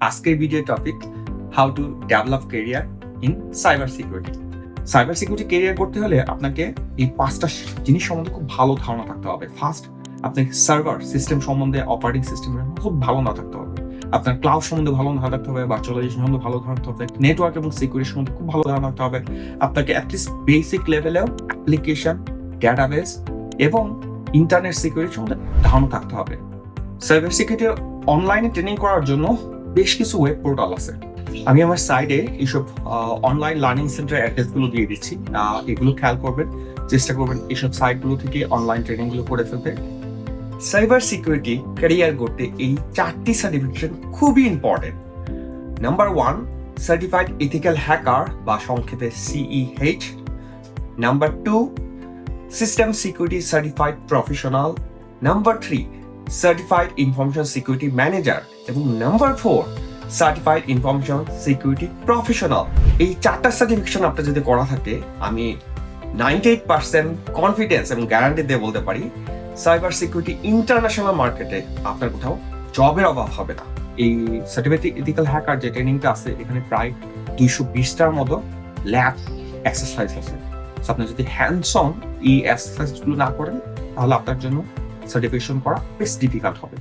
আজকের video topic how to develop career in cyber security. Cyber security career করতে হলে আপনাকে এই 5টা জিনিস সম্বন্ধে খুব ভালো ধারণা থাকতে হবে। ফার্স্ট, আপনাকে সার্ভার সিস্টেম সম্বন্ধে, অপারেটিং সিস্টেমের খুব ভালো না থাকতে হবে। আপনার ক্লাউড সম্বন্ধে ভালো ধারণা থাকতে হবে, ভার্চুয়ালাইজেশন সম্বন্ধে ভালো ধারণা থাকতে হবে, নেটওয়ার্ক এবং সিকিউরিটি সম্বন্ধে খুব ভালো ধারণা থাকতে হবে। আপনাকে অ্যাটলিস্ট বেসিক লেভেলেও অ্যাপ্লিকেশন, ডেটাবেস এবং ইন্টারনেট সিকিউরিটি সম্বন্ধে ধারণা থাকতে হবে। সাইবার সিকিউরিটির অনলাইনে ট্রেনিং করার জন্য বেশ কিছু ওয়েব পোর্টাল আছে। আমি আমার সাইডে এইসব অনলাইন লার্নিং সেন্টার অ্যাড্রেসগুলো দিয়ে দিচ্ছি, এগুলো খেয়াল করবেন, চেষ্টা করবেন এইসব সাইটগুলো থেকে অনলাইন ট্রেনিংগুলো করে ফেলতে। সাইবার সিকিউরিটি ক্যারিয়ার করতে এই 4টি সার্টিফিকেশন খুবই important. Number 1, certified ethical hacker বা সংক্ষেপে CEH। Number 2, system security certified professional. Number 3, certified information security manager. এবং number 4, certified information security professional. এই 4টা সার্টিফিকেশন আপনার যদি করা থাকে, আমি 98% কনফিডেন্স এবং গ্যারান্টি দিয়ে বলতে পারি সাইবার সিকিউরিটি ইন্টারন্যাশনাল মার্কেটে আপনার কোথাও জবের অভাব হবে না। এই সার্টিফাইড এথিক্যাল হ্যাকার যে ট্রেনিংটা আছে, এখানে প্রায় 220টার মতো ল্যাব এক্সারসাইজ আছে। আপনি যদি হ্যান্ডস অন এই এক্সারসাইজগুলো না করেন, তাহলে আপনার জন্য সার্টিফিকেশন করা বেশ ডিফিকাল্ট হবে।